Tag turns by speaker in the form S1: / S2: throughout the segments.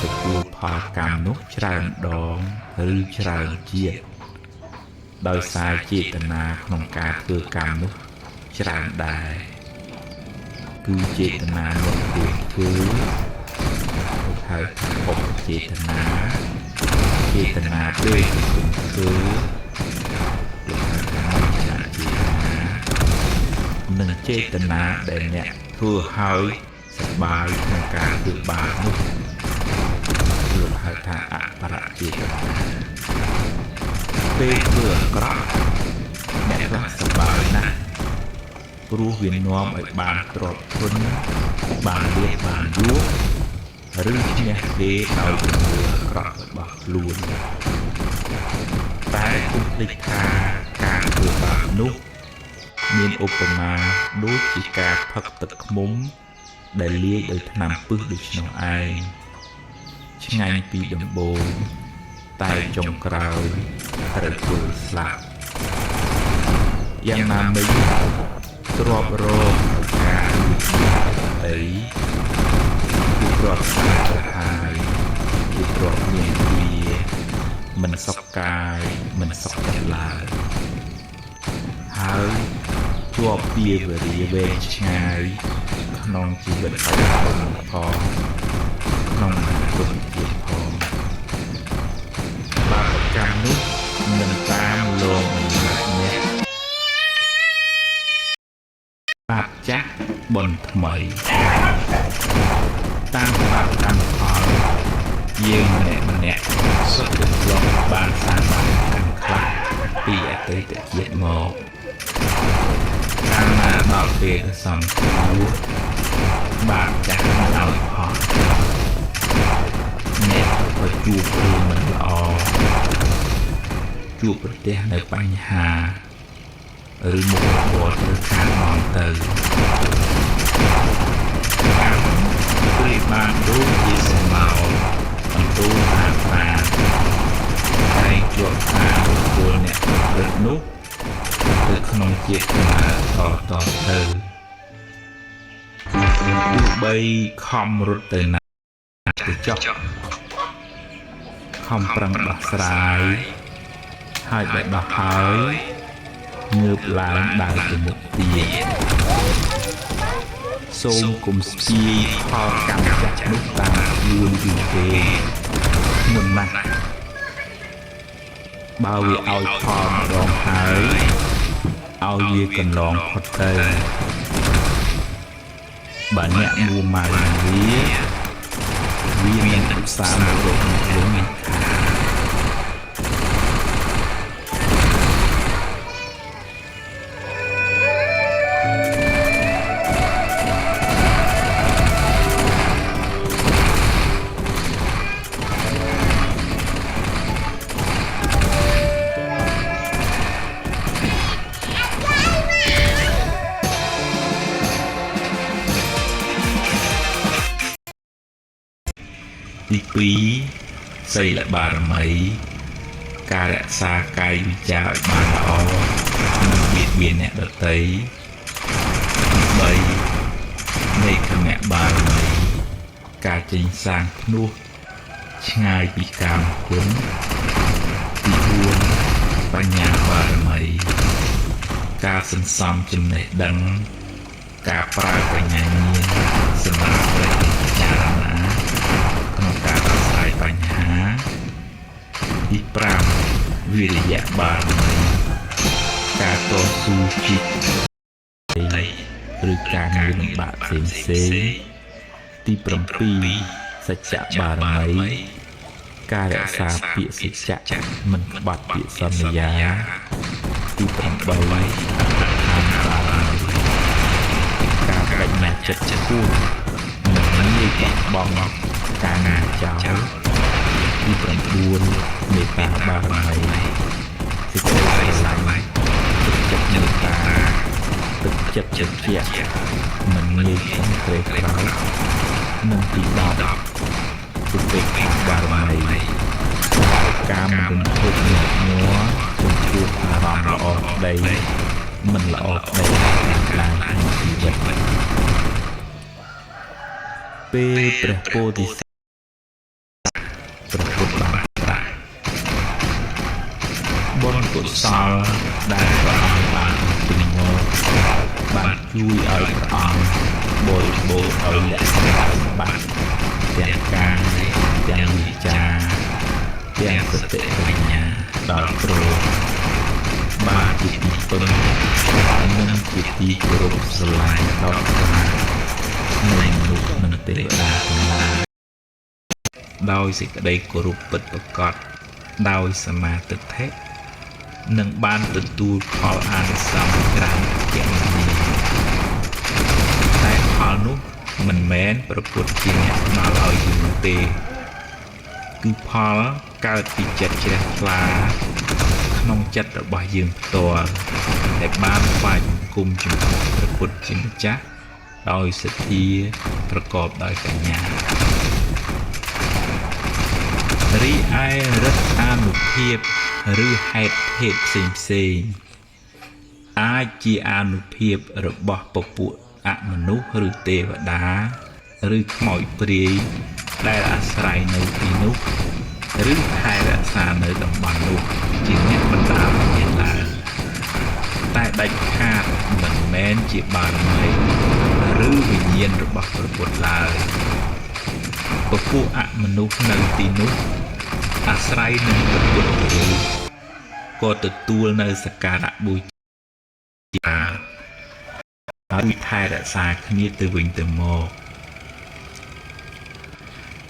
S1: ទទួលផលកម្មនោះច្រើនដងឬច្រើនជាតិដោយសារចេតនាក្នុងការធ្វើកម្មនោះច្រើនដែរគឺចេតនាមុនពេលធ្វើហៅថាឧបចេតនាចេតនាពេលគុំធ្វើនិងចេតនាដែលអ្នកធ្វើឲ្យសប្បាយក្នុងការធ្វើបាបនោះលោកហៅថាអបរចេតនាពេលធ្វើអាក្រក់អ្នកខ្លះសប្បាយណាស់ព្រោះវានាំឲ្យបានទ្រព្យធនបានលៀបបានយួរឬឈ្នះគេដោយជំនឿអាក្រក់របស់ខ្លួនតែគុំភ្លេចថាការធ្វើបាបនោះមានឧបមាដូចជាការផឹកទឹកឃ្មុំដែលលាយដោយថ្នាំពិសដូច្នោះឯងឆ្ងាញ់ពីដំបូងតែចុងក្រោយត្រូវធ្វើស្លាប់យ៉ាងណាមិញទ្របរងការលួចអីគឺទ្របសាប្រហាយគឺទ្របមានវាមិនសុខកាយមិនសុខចិត្តឡើយហើយជាប់ពីវេរាវែងឆ្ងាយក្នុងជីវិតបច្ចុប្បន្នផងក្នុងអនាគតទៀតផងបាបកម្មនោះនឹងតាមលងអ្នកបាបចាស់បុណ្យថ្មីតាមបាបកម្មផលយើងម្នាក់សុទ្ធតែធ្លាប់បានសាងបាបកម្មខ្លះពីអតីតជាតិមកកាលណាដល់ពេលសំខាន់បាបចាស់មិនឲ្យផលអ្នកក៏ជួបរឿងមិនល្អជួបប្រទះនៅបញ្ហាឬមុខរបរត្រូវខាតមកទៅព្រៃបានដូចជាសម្បោអន្តូអាបាតែជាប់តាមពលអ្នកប្រព្រឹត្តនោះទៅក្នុងជាតិកំណើតតទៅទោះបីខំរត់ទៅណាទៅចុះខំប្រឹងដោះស្រាយហើយបើដោះហើយងើបឡើងដើរទៅមុខទៀតសូមគុំស្ពាយផលកម្មចាស់នោះតាមខ្លួនយូរទេមុនណាស់បើវាឲ្យផលម្ដងហើយឲ្យវាកន្លងផុតទៅបើអ្នកមួម៉ៅវានឹងឧស្សាហ៍មករកមកវិញទី2សីលបារមីការរក្សាកាយវិជ្ជាឲ្យបានល្អនិងបៀតបៀនអ្នកដទៃទី3នៃគណៈបារមីការចេញសាងភ្នោះឆ្ងាយពីកាមគុណទី4បញ្ញាបារមីការសន្សំចំណេះដឹងការប្រើបញ្ញាញាណសម្រាប់ប្រតិចារណាក្នុងការដោះស្រាយបញ្ហាទី5វិរិយៈបារមីការតស៊ូជីវិតឬការងារលំបាកផ្សេងទី7សច្ចៈបារមីការរក្សាពាក្យសច្ចៈមិនក្បត់ពាក្យសន្យាទី8បារមីការបដិញ្ញាចិត្តខ្ពស់មិនងាយបោះបង់ការងារចោលទី9មេត្តាបារមីសេចក្តីស្រឡាញ់ទឹកចិត្តមេត្តាទឹកចិត្តជឿជាក់មិនងាយខំក្រេះក្រោធនិងទី10សុពេក្ខាបារមីការមិនរំភើបញាប់ញ័រចំពោះអារម្មណ៍ល្អក្តីមិនល្អក្តីឡើងក្នុងជីវិតពេលព្រះពោធិសត្វ កុសលដែលព្រះអង្គបានពេញមកបានជួយឲ្យព្រះអង្គបរិបូរណ៍ដោយលក្ខណៈសម្បត្តិទាំងកាយទាំងវិជ្ជាទាំងសតិបញ្ញាដល់ព្រោះបានជាទីពឹងនិងជាទីគោរពស្រឡាញ់ដល់ព្រះនៃមនុស្សនិងទេវតាទាំងឡាយដោយសេចក្តីគោរពពិតប្រាកដដោយសមាទិដ្ឋិនឹងបានទទួលផលអានិសង្សច្រើនជាងនេះតែផលនោះមិនមែនប្រពុតជាអ្នកផ្ដល់ឲ្យយើងទេគឺផលកើតពីចិត្តជ្រះថ្លាក្នុងចិត្តរបស់យើងផ្ទាល់ដែលបានស្វែងគុំចំពោះព្រះពុទ្ធជាម្ចាស់ដោយសទ្ធាប្រកបដោយបញ្ញារីឯរិទ្ធអានុភាពឬហេតុភេទផ្សេងអាចជាអានុភាពរបស់ពពួកអមនុស្សឬទេវតាឬខ្មោចព្រាយដែលអាស្រ័យនៅទីនោះឬថែរក្សានៅតំបន់នោះជាអ្នកបណ្ដាលមានឡើងតែដាច់ខាតមិនមែនជាបារមីឬវិញ្ញាណរបស់ព្រះពុទ្ធឡើយពពួកអមនុស្សនៅទីនោះអាស្រ័យនឹងព្រះពុទ្ធរូបក៏ទទួលនៅសក្ការៈបូជាហើយថែរក្សាគ្នាទៅវិញទៅមក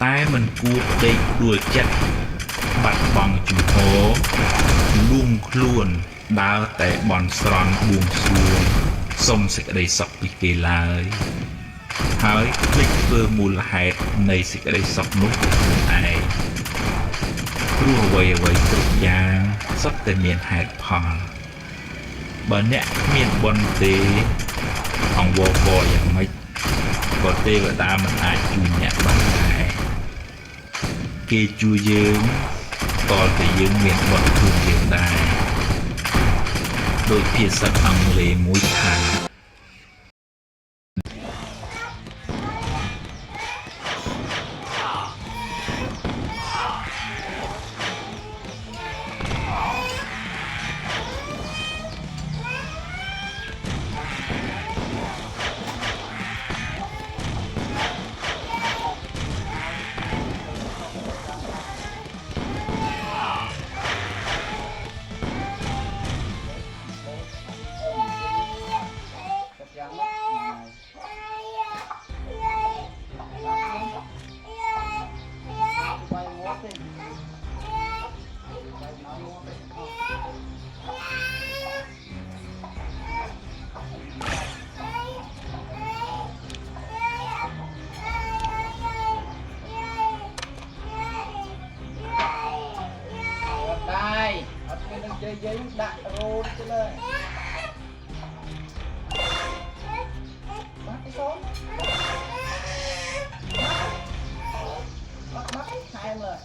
S1: តែមិនគួរផ្ដេកដួលចិត្តបាត់បង់ជំហរលួងខ្លួនដើរតែបន់ស្រន់បួងសួងសុំសេចក្តីសុខពីគេឡើយហើយភ្លេចធ្វើមូលហេតុនៃសេចក្តីសុខនោះខ្លួនឯងព្រោះអ្វីគ្រប់យ៉ាងសុទ្ធតែមានហេតុផលបើអ្នកគ្មានបុណ្យទេអង្វរករយ៉ាងម៉េចក៏ទេវតាមិនអាចជួយអ្នកបានដែរគេជួយយើងក៏តែយើងមានបុណ្យជួយយើងដែរដោយភាសាអង់គ្លេសមួយថា
S2: giấy đặt rô chứ lên bắt cái số bắt hai em rồi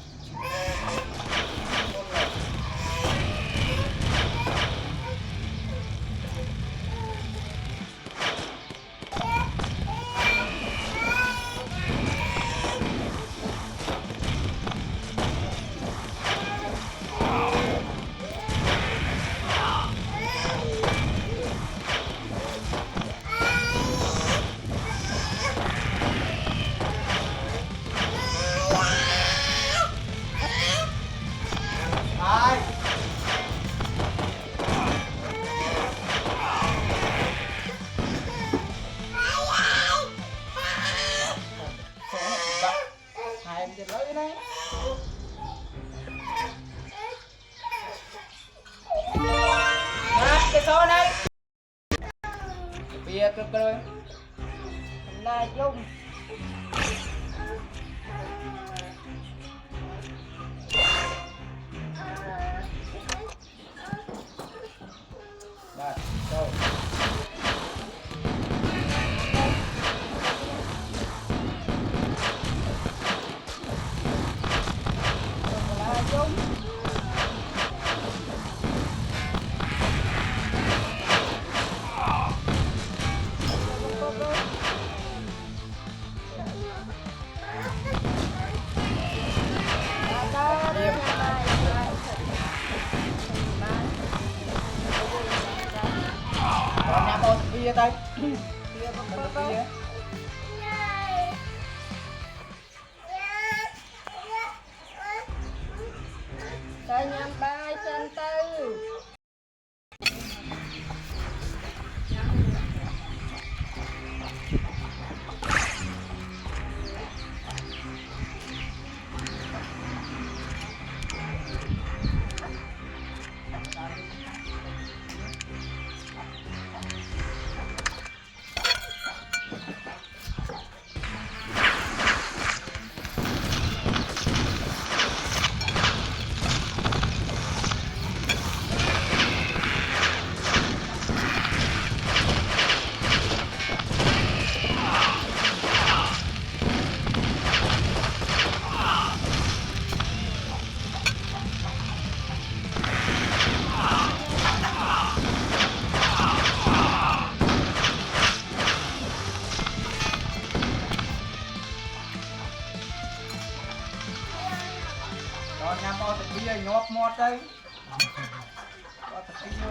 S2: bia cơ cơ là dung đạt đâu là dung tay bia bắp bia tay nhâm bay chân tư rồi nhắm bao tập bia nhóp mót đây bao tập bia